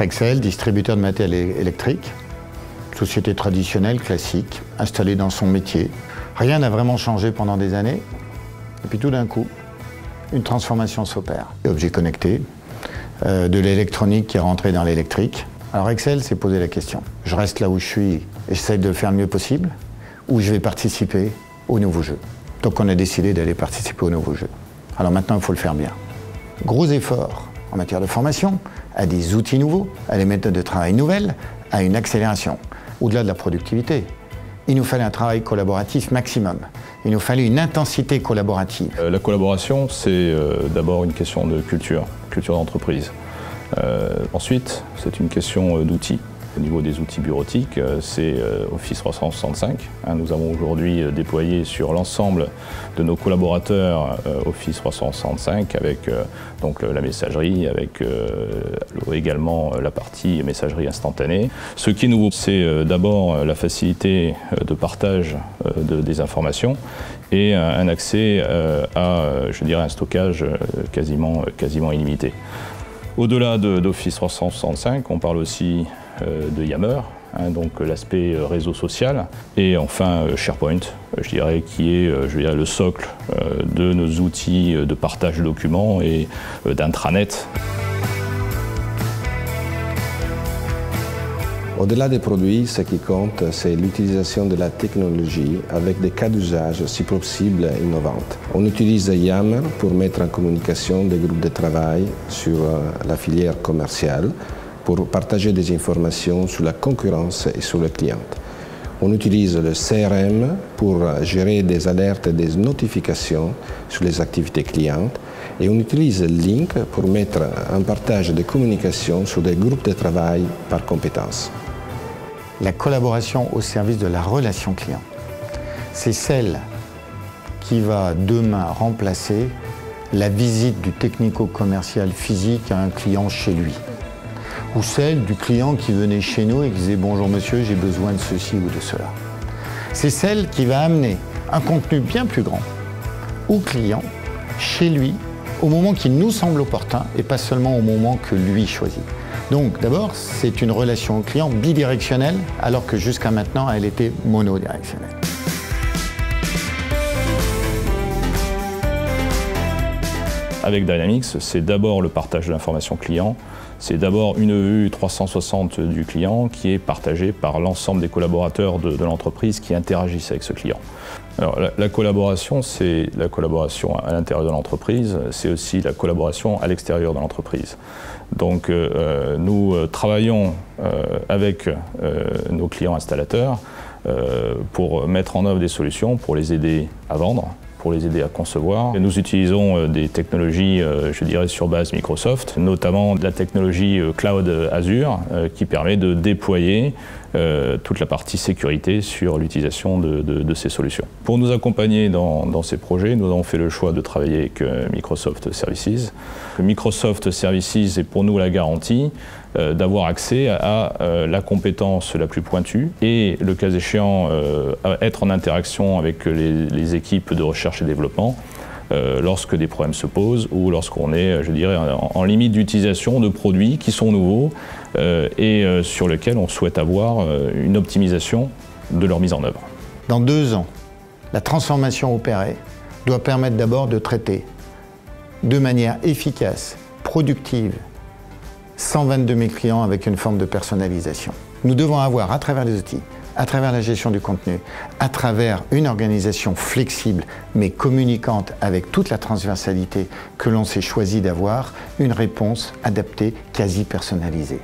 Rexel, distributeur de matériel électrique, société traditionnelle, classique, installée dans son métier. Rien n'a vraiment changé pendant des années. Et puis tout d'un coup, une transformation s'opère. Objets connectés, de l'électronique qui est rentrée dans l'électrique. Alors Rexel s'est posé la question. Je reste là où je suis et j'essaie de le faire le mieux possible, ou je vais participer au nouveau jeu. Donc on a décidé d'aller participer au nouveau jeu. Alors maintenant, il faut le faire bien. Gros efforts en matière de formation, à des outils nouveaux, à des méthodes de travail nouvelles, à une accélération. Au-delà de la productivité, il nous fallait un travail collaboratif maximum. Il nous fallait une intensité collaborative. La collaboration, c'est d'abord une question de culture d'entreprise. Ensuite, c'est une question d'outils. Au niveau des outils bureautiques, c'est Office 365. Nous avons aujourd'hui déployé sur l'ensemble de nos collaborateurs Office 365 avec donc la messagerie, avec également la partie messagerie instantanée. Ce qui est nouveau, c'est d'abord la facilité de partage des informations et un accès à, je dirais, un stockage quasiment illimité. Au-delà d'Office 365, on parle aussi de Yammer, donc l'aspect réseau social, et enfin SharePoint, je dirais, qui est le socle de nos outils de partage de documents et d'intranet. Au-delà des produits, ce qui compte, c'est l'utilisation de la technologie avec des cas d'usage, si possible, innovantes. On utilise Yammer pour mettre en communication des groupes de travail sur la filière commerciale, pour partager des informations sur la concurrence et sur le client. On utilise le CRM pour gérer des alertes et des notifications sur les activités clientes. Et on utilise Lync pour mettre en partage des communications sur des groupes de travail par compétences. La collaboration au service de la relation client, c'est celle qui va demain remplacer la visite du technico-commercial physique à un client chez lui. Ou celle du client qui venait chez nous et qui disait « Bonjour monsieur, j'ai besoin de ceci ou de cela ». C'est celle qui va amener un contenu bien plus grand au client, chez lui, au moment qui nous semble opportun et pas seulement au moment que lui choisit. Donc d'abord, c'est une relation au client bidirectionnelle alors que jusqu'à maintenant, elle était monodirectionnelle. Avec Dynamics, c'est d'abord le partage de l'information client, c'est d'abord une vue 360 du client qui est partagée par l'ensemble des collaborateurs de l'entreprise qui interagissent avec ce client. Alors, la collaboration, c'est la collaboration à l'intérieur de l'entreprise, c'est aussi la collaboration à l'extérieur de l'entreprise. Donc nous travaillons avec nos clients installateurs pour mettre en œuvre des solutions pour les aider à vendre, pour les aider à concevoir. Nous utilisons des technologies, je dirais, sur base Microsoft, notamment de la technologie Cloud Azure qui permet de déployer toute la partie sécurité sur l'utilisation de ces solutions. Pour nous accompagner dans ces projets, nous avons fait le choix de travailler avec Microsoft Services. Microsoft Services est pour nous la garantie d'avoir accès à la compétence la plus pointue et, le cas échéant, être en interaction avec les équipes de recherche et développement lorsque des problèmes se posent ou lorsqu'on est, je dirais, en limite d'utilisation de produits qui sont nouveaux et sur lesquels on souhaite avoir une optimisation de leur mise en œuvre. Dans 2 ans, la transformation opérée doit permettre d'abord de traiter de manière efficace, productive, 122 000 clients avec une forme de personnalisation. Nous devons avoir, à travers les outils, à travers la gestion du contenu, à travers une organisation flexible mais communicante avec toute la transversalité que l'on s'est choisi d'avoir, une réponse adaptée, quasi personnalisée.